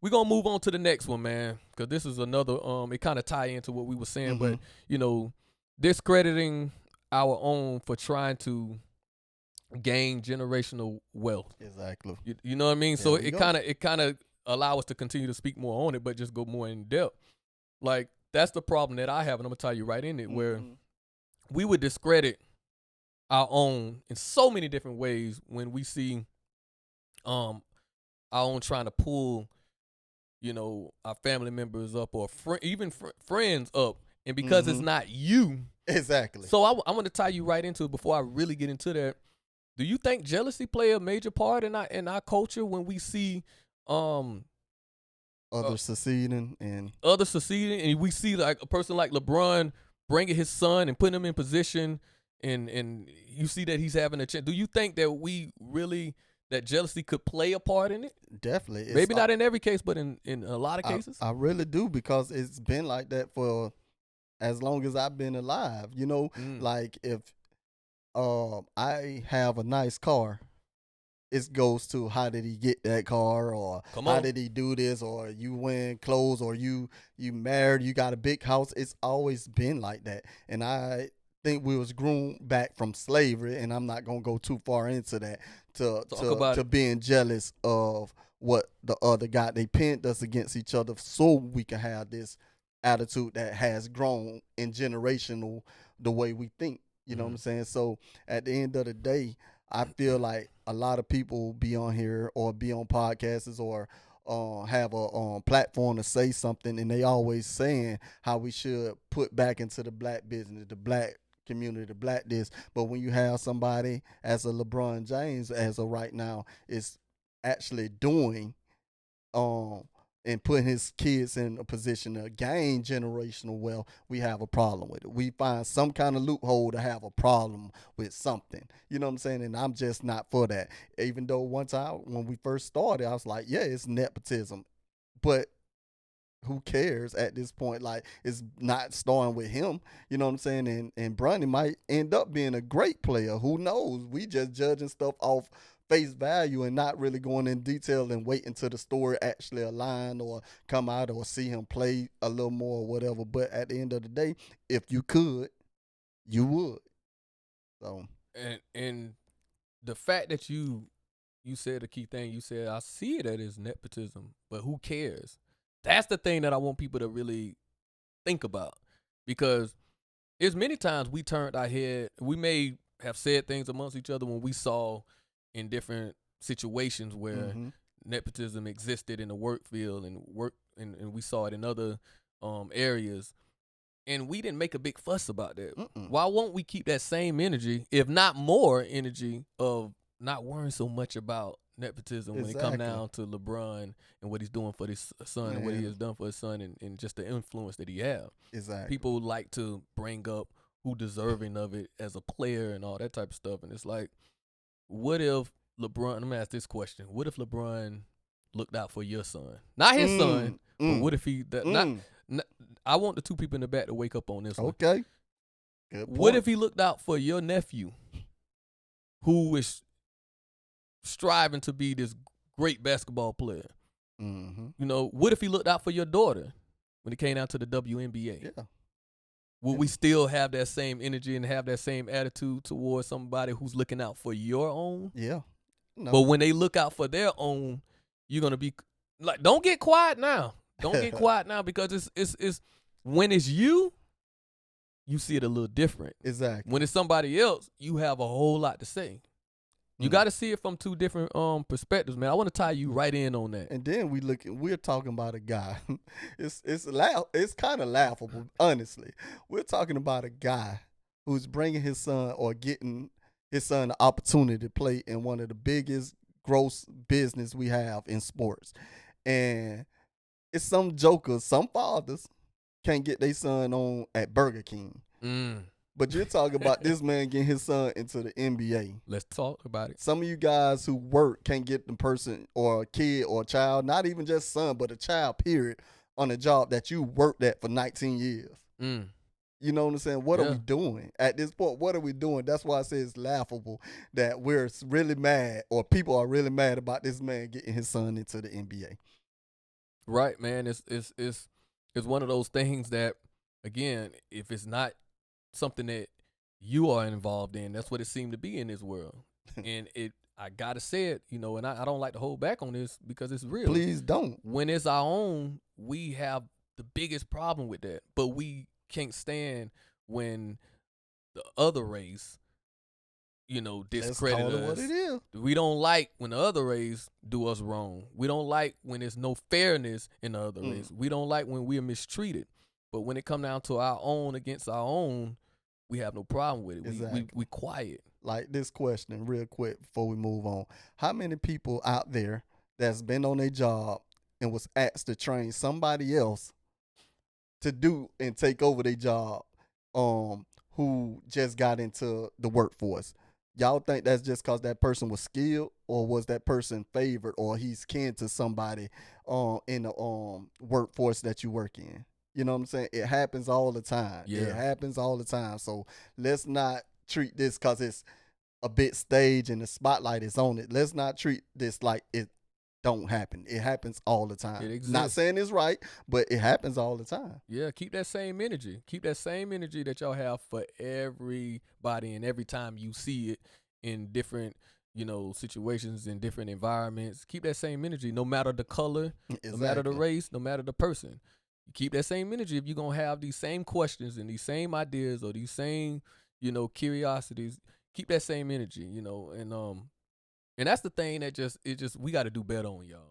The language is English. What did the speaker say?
we're gonna move on to the next one, man, because this is another. It kind of tie into what we were saying, but discrediting our own for trying to gain generational wealth. Exactly. You know what I mean? There So we it go. kind of allow us to continue to speak more on it, but just go more in depth. Like that's the problem that I have, and I'm gonna tell you right in it, where we would discredit our own in so many different ways when we see our own trying to pull, our family members up or even friends up, and because it's not you. Exactly. So I'm going to tie you right into it before I really get into that. Do you think jealousy play a major part in our culture when we see others succeeding and we see like a person like LeBron bringing his son and putting him in position, and you see that he's having a chance? Do you think that that jealousy could play a part in it? Definitely. Maybe not in every case, but in a lot of cases. I really do, because it's been like that for as long as I've been alive. Like if I have a nice car, it goes to how did he get that car, or how did he do this, or you wearing clothes, or you married, you got a big house. It's always been like that, and I think we was groomed back from slavery, and I'm not gonna go too far into that to being jealous of what the other got. They pinned us against each other so we can have this attitude that has grown in generational the way we think. You know what I'm saying? So at the end of the day, I feel like a lot of people be on here or be on podcasts or have a platform to say something, and they always saying how we should put back into the black business, the black community, the black this. But when you have somebody as a LeBron James as of right now is actually doing and putting his kids in a position to gain generational wealth, we have a problem with it. We find some kind of loophole to have a problem with something. You know what I'm saying? And I'm just not for that. Even though one time when we first started, I was like, yeah, it's nepotism. But who cares at this point? Like, it's not starting with him. You know what I'm saying? And Bronny might end up being a great player. Who knows? We just judging stuff off face value and not really going in detail and waiting till the story actually align or come out or see him play a little more or whatever. But at the end of the day, if you could, you would. So and the fact that you said a key thing, you said I see it as nepotism, but who cares? That's the thing that I want people to really think about, because it's many times we turned our head. We may have said things amongst each other when we saw in different situations where nepotism existed in the work field and we saw it in other areas, and we didn't make a big fuss about that. Why won't we keep that same energy, if not more energy, of not worrying so much about nepotism when it come down to LeBron and what he's doing for his son and what he has done for his son and just the influence that he have. Exactly. People like to bring up who deserving of it as a player and all that type of stuff, and it's like, what if LeBron, let me ask this question, what if LeBron looked out for your son? Not his son, but what if he, I want the two people in the back to wake up on this one. Okay. Good point. What if he looked out for your nephew who is striving to be this great basketball player? What if he looked out for your daughter when it came down to the WNBA? Yeah. Will we still have that same energy and have that same attitude towards somebody who's looking out for your own? Yeah. No. But when they look out for their own, you're gonna be like, don't get quiet now. Don't get quiet now, because it's when it's you see it a little different. Exactly. When it's somebody else, you have a whole lot to say. You got to see it from two different perspectives, man. I want to tie you right in on that. And then we're talking about a guy. It's kind of laughable, honestly. We're talking about a guy who's bringing his son or getting his son the opportunity to play in one of the biggest gross business we have in sports. And it's some jokers, some fathers can't get their son on at Burger King. But you're talking about this man getting his son into the NBA. Let's talk about it. Some of you guys who work can't get the person or a kid or a child, not even just son, but a child, period, on a job that you worked at for 19 years. You know what I'm saying? What are we doing? At this point, what are we doing? That's why I say it's laughable that we're really mad, or people are really mad about this man getting his son into the NBA. Right, man. It's one of those things that, again, if it's not something that you are involved in, that's what it seemed to be in this world. And I gotta say it, you know, and I don't like to hold back on this because it's real. Please don't. When it's our own, we have the biggest problem with that. But we can't stand when the other race, you know, discredit Let's call it what us. it is. We don't like when the other race do us wrong. We don't like when there's no fairness in the other race. We don't like when we are mistreated. But when it come down to our own against our own, we have no problem with it. Exactly. We quiet. Like this question real quick before we move on. How many people out there that's been on a job and was asked to train somebody else to do and take over their job who just got into the workforce? Y'all think that's just because that person was skilled, or was that person favored, or he's kin to somebody in the workforce that you work in? You know what I'm saying? It happens all the time. Yeah. It happens all the time. So let's not treat this because it's a bit stage and the spotlight is on it. Let's not treat this like it don't happen. It happens all the time. It exists. Not saying it's right, but it happens all the time. Yeah, keep that same energy. Keep that same energy that y'all have for everybody, and every time you see it in different, you know, situations, in different environments. Keep that same energy, no matter the color, Exactly. no matter the race, no matter the person. You keep that same energy if you're gonna have these same questions and these same ideas or these same, you know, curiosities. Keep that same energy, you know, and that's the thing that we got to do better on, y'all.